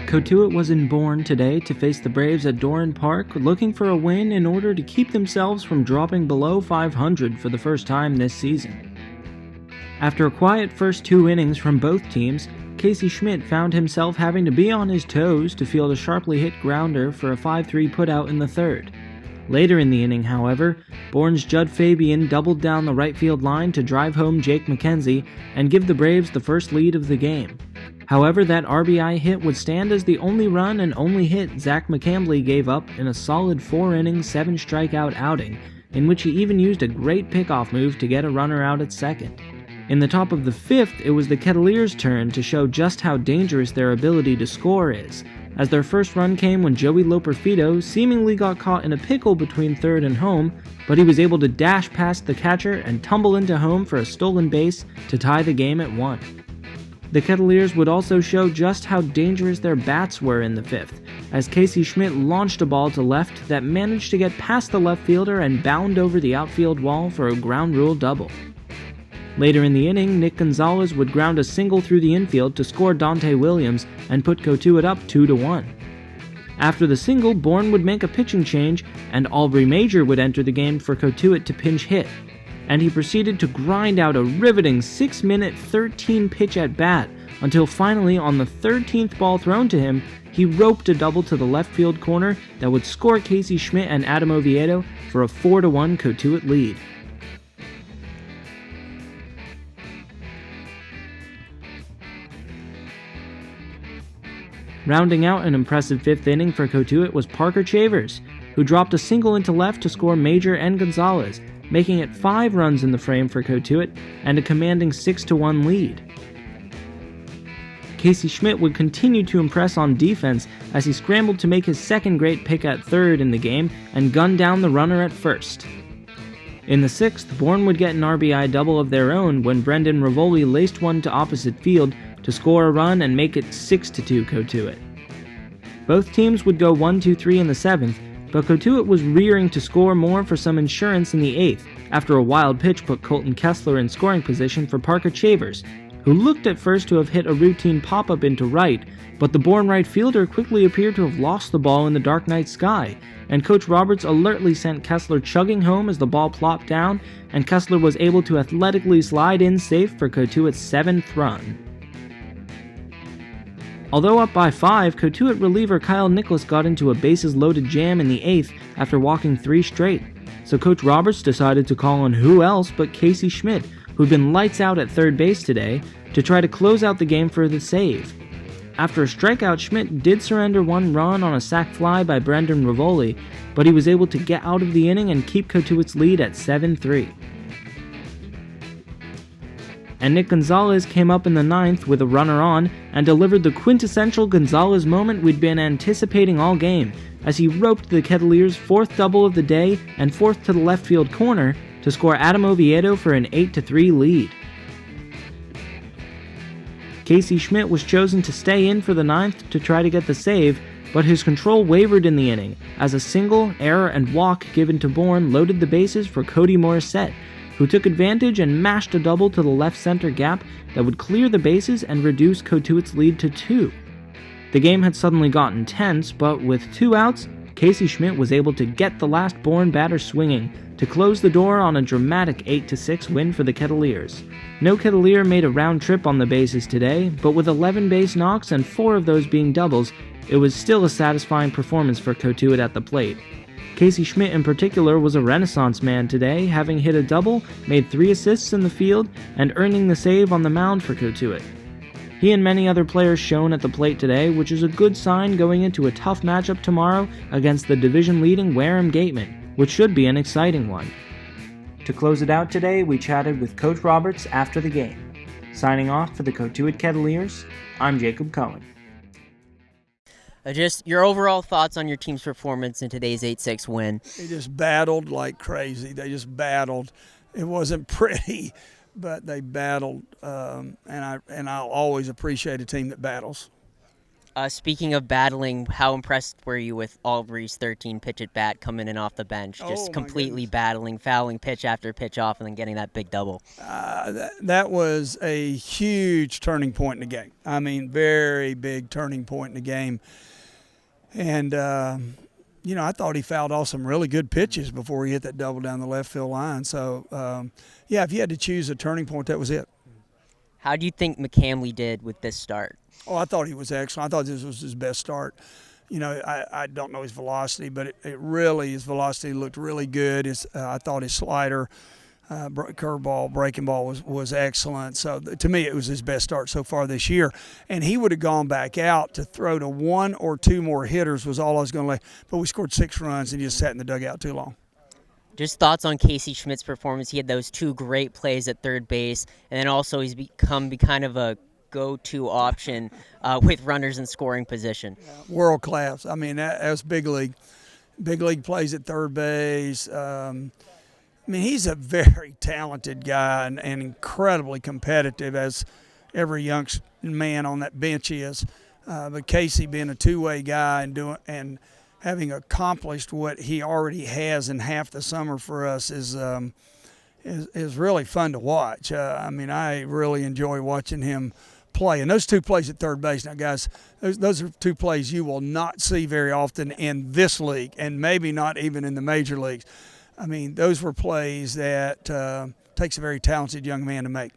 Cotuit was in Bourne today to face the Braves at Doran Park, looking for a win in order to keep themselves from dropping below 500 for the first time this season. After a quiet first 2 innings from both teams, Casey Schmidt found himself having to be on his toes to field a sharply hit grounder for a 5-3 putout in the third. Later in the inning, however, Bourne's Judd Fabian doubled down the right field line to drive home Jake McKenzie and give the Braves the first lead of the game. However, that RBI hit would stand as the only run and only hit Zach McCambley gave up in a solid 4-inning, 7-strikeout outing, in which he even used a great pickoff move to get a runner out at second. In the top of the 5th, it was the Kettleers' turn to show just how dangerous their ability to score is, as their first run came when Joey Loperfido seemingly got caught in a pickle between third and home, but he was able to dash past the catcher and tumble into home for a stolen base to tie the game at 1. The Kettleers would also show just how dangerous their bats were in the 5th, as Casey Schmidt launched a ball to left that managed to get past the left fielder and bound over the outfield wall for a ground rule double. Later in the inning, Nick Gonzalez would ground a single through the infield to score Dante Williams and put Cotuit up 2-1. After the single, Bourne would make a pitching change, and Aubrey Major would enter the game for Cotuit to pinch hit, and he proceeded to grind out a riveting 6-minute, 13-pitch at-bat until finally, on the 13th ball thrown to him, he roped a double to the left field corner that would score Casey Schmidt and Adam Oviedo for a 4-1 Cotuit lead. Rounding out an impressive 5th inning for Cotuit was Parker Chavers, who dropped a single into left to score Major and Gonzalez, making it 5 runs in the frame for Cotuit and a commanding 6-1 lead. Casey Schmidt would continue to impress on defense as he scrambled to make his second great pick at third in the game and gunned down the runner at first. In the 6th, Bourne would get an RBI double of their own when Brendan Rivoli laced one to opposite field to score a run and make it 6-2 Cotuit. Both teams would go 1-2-3 in the 7th, but Cotuit was rearing to score more for some insurance in the 8th, after a wild pitch put Colton Kessler in scoring position for Parker Chavers, who looked at first to have hit a routine pop-up into right, but the Bourne right fielder quickly appeared to have lost the ball in the dark night sky, and Coach Roberts alertly sent Kessler chugging home as the ball plopped down, and Kessler was able to athletically slide in safe for Cotuit's 7th run. Although up by 5, Cotuit reliever Kyle Nicholas got into a bases-loaded jam in the 8th after walking 3 straight, so Coach Roberts decided to call on who else but Casey Schmidt, who'd been lights out at third base today, to try to close out the game for the save. After a strikeout, Schmidt did surrender 1 run on a sac fly by Brendan Rivoli, but he was able to get out of the inning and keep Cotuit's lead at 7-3. And Nick Gonzalez came up in the 9th with a runner on and delivered the quintessential Gonzalez moment we'd been anticipating all game, as he roped the Kettleers' 4th double of the day and 4th to the left field corner to score Adam Oviedo for an 8-3 lead. Casey Schmidt was chosen to stay in for the 9th to try to get the save, but his control wavered in the inning, as a single, error, and walk given to Bourne loaded the bases for Cody Morissette, who took advantage and mashed a double to the left center gap that would clear the bases and reduce Cotuit's lead to 2. The game had suddenly gotten tense, but with 2 outs, Casey Schmidt was able to get the last Bourne batter swinging to close the door on a dramatic 8-6 win for the Kettleers. No Kettleer made a round trip on the bases today, but with 11 base knocks and 4 of those being doubles, it was still a satisfying performance for Cotuit at the plate. Casey Schmidt in particular was a renaissance man today, having hit a double, made 3 assists in the field, and earning the save on the mound for Cotuit. He and many other players shone at the plate today, which is a good sign going into a tough matchup tomorrow against the division-leading Wareham Gatemen, which should be an exciting one. To close it out today, we chatted with Coach Roberts after the game. Signing off for the Cotuit Kettleers, I'm Jacob Cohen. Just your overall thoughts on your team's performance in today's 8-6 win. They just battled like crazy. They just battled. It wasn't pretty, but they battled, and I'll always appreciate a team that battles. Speaking of battling, how impressed were you with Aubrey's 13 pitch at bat coming in off the bench, just Oh, my completely goodness. battling, fouling pitch after pitch off, and then getting that big double? That was a huge turning point in the game. I mean, very big turning point in the game. And, I thought he fouled off some really good pitches before he hit that double down the left field line. So, if you had to choose a turning point, that was it. How do you think McCamley did with this start? Oh, I thought he was excellent. I thought this was his best start. I don't know his velocity, but his velocity looked really good. I thought his slider, curveball, breaking ball was excellent. So to me, it was his best start so far this year. And he would have gone back out to throw to one or two more hitters was all I was going to let. But we scored 6 runs and he just sat in the dugout too long. Just thoughts on Casey Schmidt's performance. He had those 2 great plays at third base, and then also he's become kind of a go-to option with runners in scoring position. World class. I mean, that's big league. Big league plays at third base. He's a very talented guy and incredibly competitive, as every young man on that bench is. But Casey, being a two-way guy and having accomplished what he already has in half the summer for us is really fun to watch. I really enjoy watching him play. And those 2 plays at third base, now, guys, those are 2 plays you will not see very often in this league and maybe not even in the major leagues. Those were plays that takes a very talented young man to make.